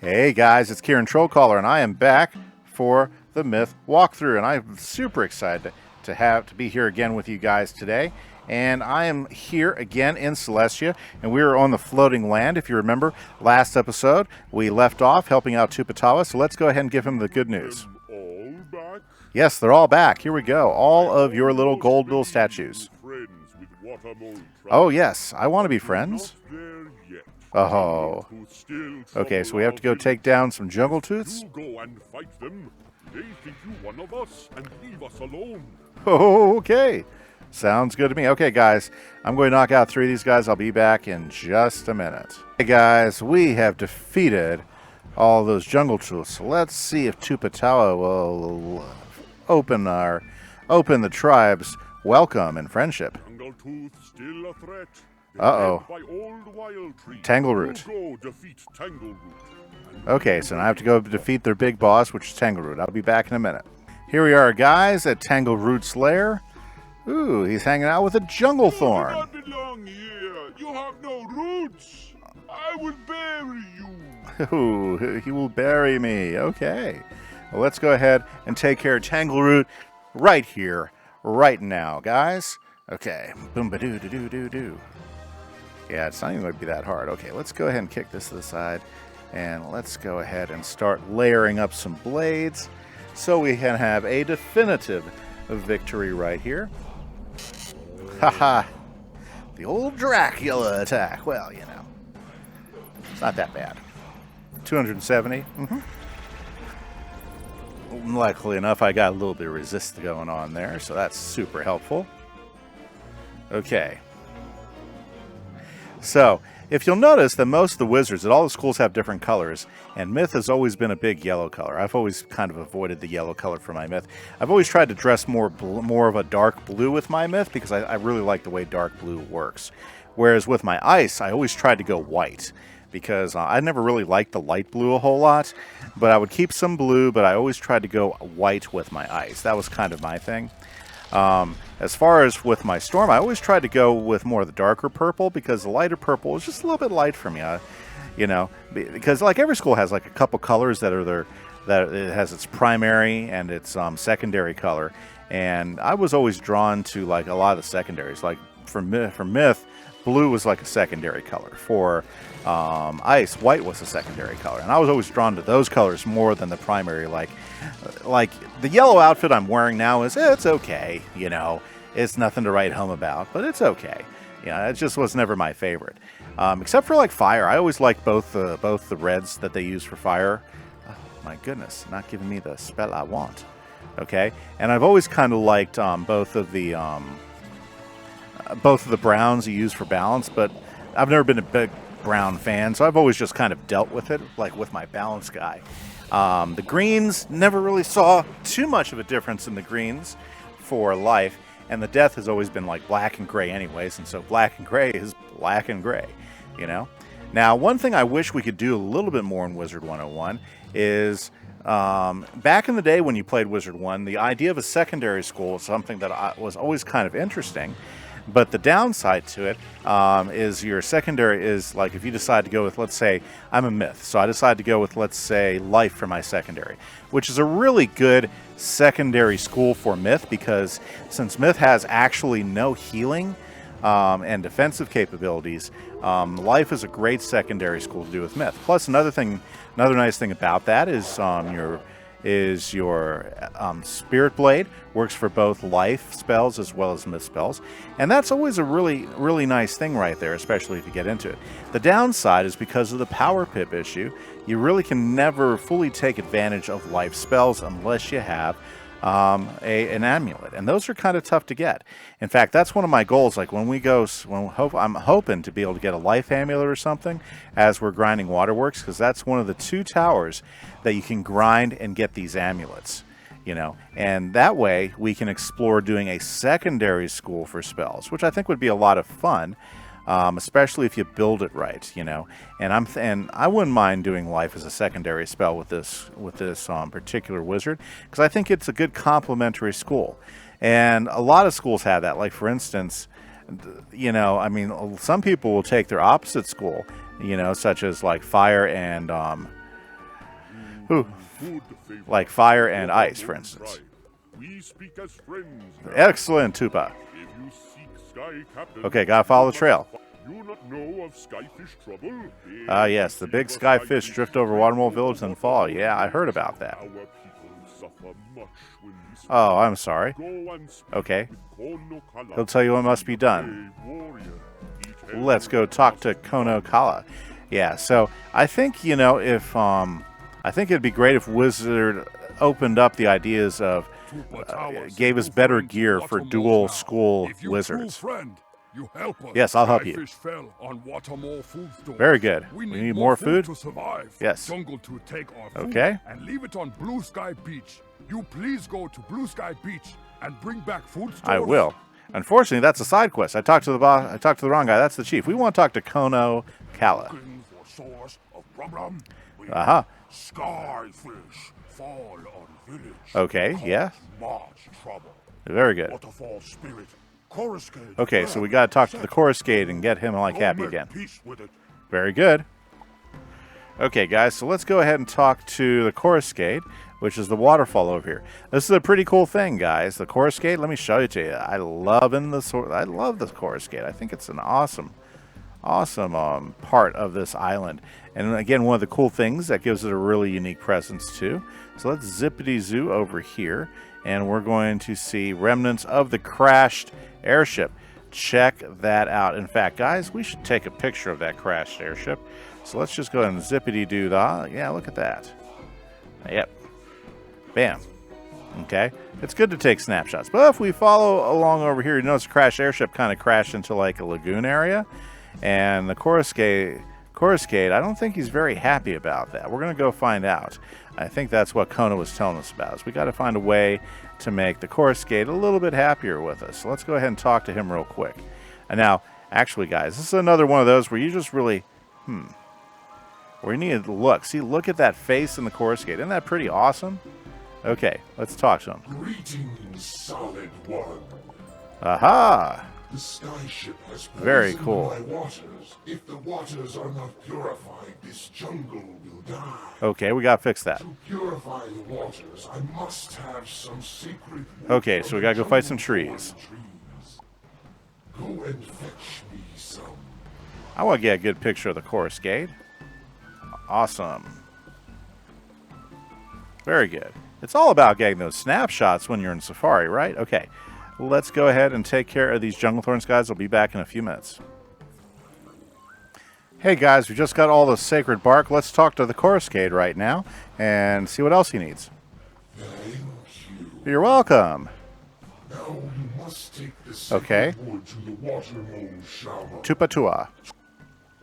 Hey guys, it's Kieran Trollcaller, and I am back for the Myth walkthrough, and I'm super excited to be here again with you guys today. And I am here again in Celestia, and we are on the floating land. If you remember, last episode we left off helping out Tupatawa, so let's go ahead and give him the good news. All back? Yes, they're all back. Here we go. All of your little gold bill statues. Oh yes, I want to be friends. Oh. Okay, so we have to go take down some jungle tooths? You go and fight them. They think you one of us and leave us alone. Oh, okay. Sounds good to me. Okay, guys, I'm going to knock out 3 of these guys. I'll be back in just a minute. Hey, guys, we have defeated all those jungle tooths. So let's see if Tupatawa will open the tribe's welcome and friendship. Jungle Tooth still a threat. Uh-oh. By old wild tree. Tangle Root. You go defeat Tangle Root. Okay, so now I have to go defeat their big boss, which is Tangle Root. I'll be back in a minute. Here we are, guys, at Tangle Root's lair. Ooh, he's hanging out with a jungle thorn. You do not belong here. You have no roots. I will bury you. Ooh, he will bury me. Okay. Well, let's go ahead and take care of Tangle Root right here, right now, guys. Okay. Boom ba doo doo doo doo doo. Yeah, it's not even going to be that hard. Okay, let's go ahead and kick this to the side. And let's go ahead and start layering up some blades so we can have a definitive victory right here. Haha. The old Dracula attack. Well, you know, it's not that bad. 270. Luckily enough, I got a little bit of resist going on there, so that's super helpful. Okay. So, if you'll notice that most of the wizards at all the schools have different colors, and Myth has always been a big yellow color. I've always kind of avoided the yellow color for my Myth. I've always tried to dress more of a dark blue with my Myth because I really like the way dark blue works. Whereas with my ice, I always tried to go white because I never really liked the light blue a whole lot, but I would keep some blue, but I always tried to go white with my ice. That was kind of my thing. As far as with my storm, I always tried to go with more of the darker purple because the lighter purple is just a little bit light for me. You know, because like every school has like a couple colors that are that it has its primary and its secondary color, and I was always drawn to like a lot of the secondaries. Like for Myth, blue was like a secondary color. For ice, white was a secondary color, and I was always drawn to those colors more than the primary. Like the yellow outfit I'm wearing now it's okay, you know, it's nothing to write home about, but it's okay. You know, it just was never my favorite. Except for like fire, I always liked both the reds that they use for fire. Oh, my goodness, not giving me the spell I want. Okay, and I've always kind of liked both of the browns you use for balance, but I've never been a big brown fan, so I've always just kind of dealt with it, like with my balance guy. The greens, never really saw too much of a difference in the greens for life, and the death has always been like black and gray anyways, and so black and gray is black and gray, you know? Now, one thing I wish we could do a little bit more in Wizard 101 is, back in the day when you played Wizard 1, the idea of a secondary school was something that was always kind of interesting. But the downside to it is your secondary is like if you decide to go with, let's say, I'm a Myth, so I decide to go with, let's say, Life for my secondary, which is a really good secondary school for Myth because since Myth has actually no healing and defensive capabilities, Life is a great secondary school to do with Myth. Plus, another nice thing about that is your Spirit Blade works for both life spells as well as myth spells, and that's always a really nice thing right there, especially if you get into it. The downside is because of the power pip issue, you really can never fully take advantage of life spells unless you have an amulet, and those are kind of tough to get. In fact, that's one of my goals. Like I'm hoping to be able to get a life amulet or something as we're grinding Waterworks, because that's one of the 2 towers that you can grind and get these amulets, you know, and that way we can explore doing a secondary school for spells, which I think would be a lot of fun. Especially if you build it right, you know. And I wouldn't mind doing life as a secondary spell with this particular wizard, because I think it's a good complementary school. And a lot of schools have that. Like for instance, you know, I mean, some people will take their opposite school, you know, such as like fire and Ooh. Like fire and ice, for instance. We speak as friends now. Excellent, Tupa. If you seek Sky Captain, Okay, gotta follow the trail. you not know of Skyfish trouble? Ah, yes, the big skyfish drift over Watermole Village and fall. Yeah, I heard about that. Our people suffer much when we speak. Oh, I'm sorry. Go and speak Okay. with Kono Kala, He'll tell you what must be done. a warrior. He tells Let's go talk to Kono Kala. Yeah, so I think, you know, if I think it'd be great if Wizard opened up the ideas of gave us better gear for dual school wizards. You help us. Yes, I'll help you. Skyfish fell on Watermore food stores. Very good. We We need need more food? to survive. Yes. Jungle to take our food Okay. and leave it on Blue Sky Beach. You please go to Blue Sky Beach and bring back food stores. I will. Unfortunately, that's a side quest. I talked to the boss. I talked to the wrong guy. That's the chief. We want to talk to Kono Kala. Looking for source of problem. We Aha. Skyfish fall on village. Okay, Cause yeah. Much trouble. Very good. Waterfall spirit. Coruscate. Okay, so we got to talk to the Coruscate and get him like Go happy make again. Peace with it. Very good. Okay, guys, so let's go ahead and talk to the Coruscate, which is the waterfall over here. This is a pretty cool thing, guys. The Coruscate, let me show it to you. I love this Coruscate. I think it's an awesome part of this island. And again, one of the cool things that gives it a really unique presence too. So let's zippity zoo over here, and we're going to see remnants of the crashed airship. Check that out. In fact, guys, we should take a picture of that crashed airship. So let's just go ahead and zippity-doo da. Yeah, look at that. Yep. Bam. Okay. It's good to take snapshots. But if we follow along over here, you notice the crashed airship kind of crashed into like a lagoon area. And the Coruscate, I don't think he's very happy about that. We're going to go find out. I think that's what Kono was telling us about. Is we got to find a way to make the Coruscate a little bit happier with us. So let's go ahead and talk to him real quick. And now, actually, guys, this is another one of those where you just really, where you need to look. See, look at that face in the Coruscate. Isn't that pretty awesome? Okay, let's talk to him. Greetings, Solid One. Aha! The skyship has Very poisoned cool. my waters. If the waters are not purified, this jungle will die. Okay, we gotta fix that. To purify the waters, I must have some secret. Okay, so we gotta go fight some trees. Go and fetch me some. I want to get a good picture of the Coruscate. Awesome. Very good. It's all about getting those snapshots when you're in Safari, right? Okay. Let's go ahead and take care of these jungle thorns, guys. I'll be back in a few minutes. Hey, guys, we just got all the sacred bark. Let's talk to the Coruscate right now and see what else he needs. Thank you. You're welcome. Now you must take the sacred Okay. wood to the water mole shaman. Tupatua.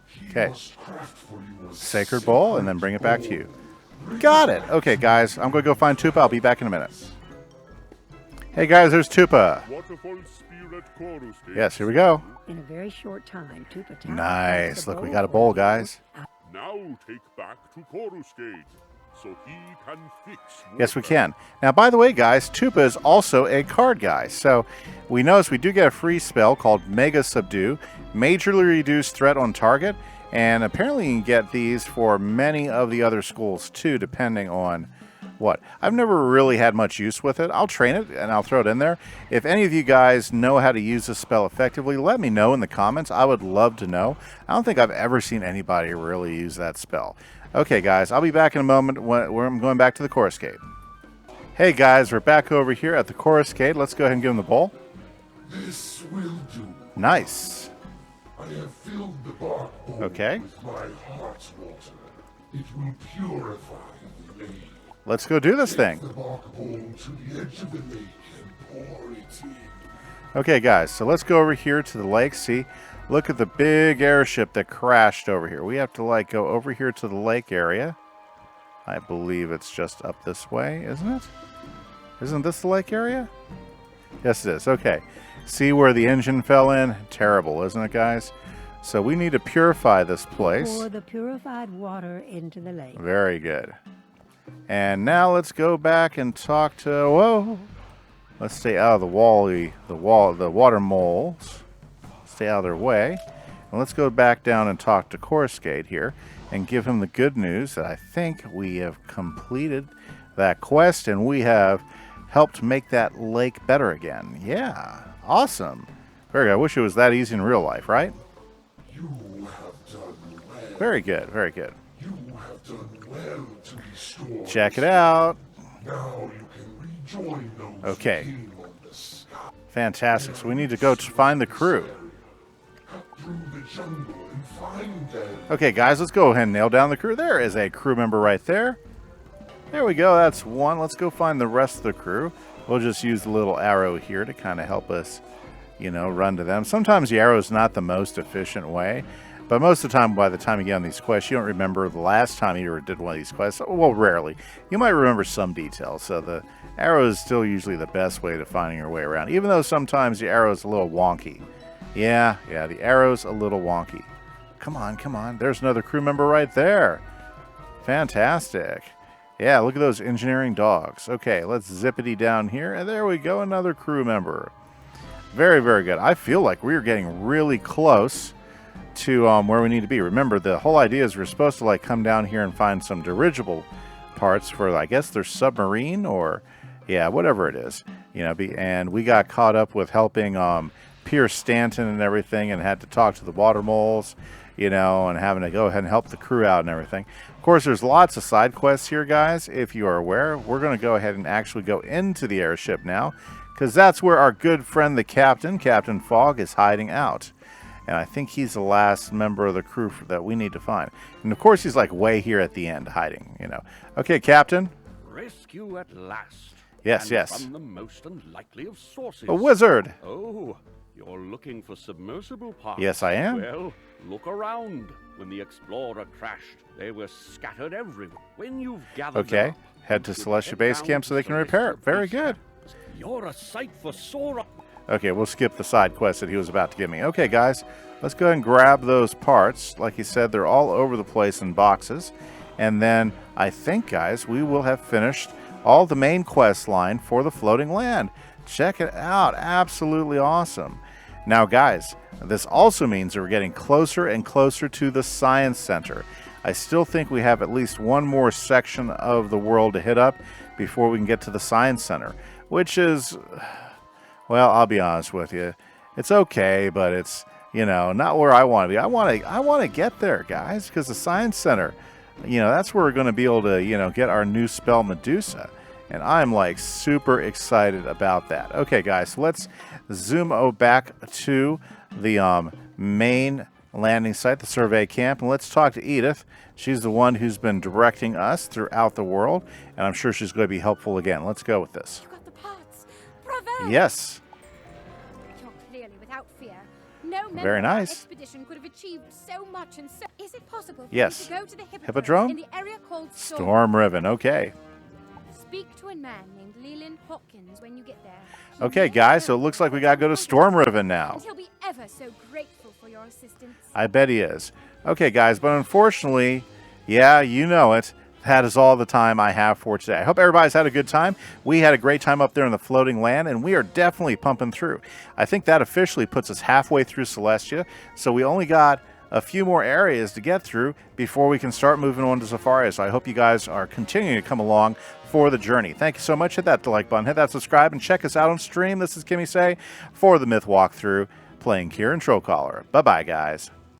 He Okay. must craft for you a Sacred bowl and then bring it back to you. Got it. Okay, guys, I'm going to go find Tupa. I'll be back in a minute. Hey, guys, there's Tupa. Waterfall spirit Coruscate. Yes, here we go. In a very short time, Tupa Tower Nice. has the Look, we got a bowl, guys. Now take back to Coruscate, so he can fix. Yes, we water. can. Now, by the way, guys, Tupa is also a card guy. So we notice we do get a free spell called Mega Subdue, majorly reduced threat on target, and apparently you can get these for many of the other schools too, depending on what. I've never really had much use with it. I'll train it and I'll throw it in there. If any of you guys know how to use this spell effectively, let me know in the comments. I would love to know. I don't think I've ever seen anybody really use that spell. Okay, guys, I'll be back in a moment where I'm going back to the Coruscate. Hey, guys, we're back over here at the Coruscate. Let's go ahead and give him the bowl. This will do. Nice. I have filled the bark bowl Okay. with my heart's water. It will purify the lake. Let's go do this thing. The bark bowl to the edge of the lake and pour it in. Okay, guys, so let's go over here to the lake. See, look at the big airship that crashed over here. We have to, like, go over here to the lake area. I believe it's just up this way, isn't it? Isn't this the lake area? Yes, it is. Okay. See where the engine fell in? Terrible, isn't it, guys? So we need to purify this place. Pour the purified water into the lake. Very good. And now let's go back and talk to, whoa. Let's stay out of the water moles. Stay out of their way. And let's go back down and talk to Coruscate here and give him the good news that I think we have completed that quest and we have helped make that lake better again. Yeah, awesome. Very good. I wish it was that easy in real life, right? You have done well. Very good, very good. You have done well to restore. Check it out. Now you can rejoin those Okay. who came on the sky. Fantastic. So we need to go to find the crew. Cut through the jungle and find them. Okay, guys, let's go ahead and nail down the crew. There is a crew member right there. There we go. That's one. Let's go find the rest of the crew. We'll just use the little arrow here to kind of help us, you know, run to them. Sometimes the arrow is not the most efficient way, but most of the time, by the time you get on these quests, you don't remember the last time you ever did one of these quests. Well, rarely. You might remember some details, so the arrow is still usually the best way to finding your way around, even though sometimes the arrow is a little wonky. Yeah, the arrow's a little wonky. Come on, come on. There's another crew member right there. Fantastic. Yeah, look at those engineering dogs. Okay, let's zippity down here, and there we go, another crew member. Very, very good. I feel like we're getting really close to where we need to be. Remember, the whole idea is we're supposed to like come down here and find some dirigible parts for, I guess, their submarine or, yeah, whatever it is. You know, and we got caught up with helping Pierce Stanton and everything, and had to talk to the water moles, you know, and having to go ahead and help the crew out and everything. Of course, there's lots of side quests here, guys. If you are aware, we're going to go ahead and actually go into the airship now, because that's where our good friend, the captain, Captain Fogg, is hiding out. And I think he's the last member of the crew that we need to find. And of course, he's like way here at the end, hiding, you know. Okay, Captain. Rescue at last. Yes, and yes. From the most unlikely of sources. A wizard. Oh, you're looking for submersible parts. Yes, I am. Well, look around. When the Explorer crashed, they were scattered everywhere. When you've gathered Okay, them up, head to you can Celestia head Base down Camp to so they can repair it. Celestia Very Base good. Camp. You're a sight for sore. Okay, we'll skip the side quest that he was about to give me. Okay, guys, let's go ahead and grab those parts. Like he said, they're all over the place in boxes. And then I think, guys, we will have finished all the main quest line for the floating land. Check it out. Absolutely awesome. Now, guys, this also means that we're getting closer and closer to the Science Center. I still think we have at least one more section of the world to hit up before we can get to the Science Center, which is, well, I'll be honest with you. It's okay, but it's, you know, not where I want to be. I want to get there, guys, because the Science Center, you know, that's where we're going to be able to, you know, get our new spell Medusa. And I'm like super excited about that. Okay, guys, so let's zoom back to the main landing site, the survey camp, and let's talk to Edith. She's the one who's been directing us throughout the world, and I'm sure she's going to be helpful again. Let's go with this. You got the parts. Bravo! Yes. You're clearly without fear. No member Very of our nice. expedition could have achieved so much and so. Is it possible for Yes. you to go to the Hippodrome? in the area called Storm Riven. Okay. Speak to a man named Leland Hopkins when you get there. He Okay, may guys, so know it looks like we got to go to Storm Riven now. and he'll be ever so grateful for your assistance. I bet he is. Okay, guys, but unfortunately, yeah, you know it. That is all the time I have for today. I hope everybody's had a good time. We had a great time up there in the floating land, and we are definitely pumping through. I think that officially puts us halfway through Celestia, so we only got a few more areas to get through before we can start moving on to Safari. So I hope you guys are continuing to come along for the journey. Thank you so much. Hit that like button, hit that subscribe, and check us out on stream. This is Kimise for the Myth Walkthrough, playing Kieran Trollcaller. Bye-bye, guys.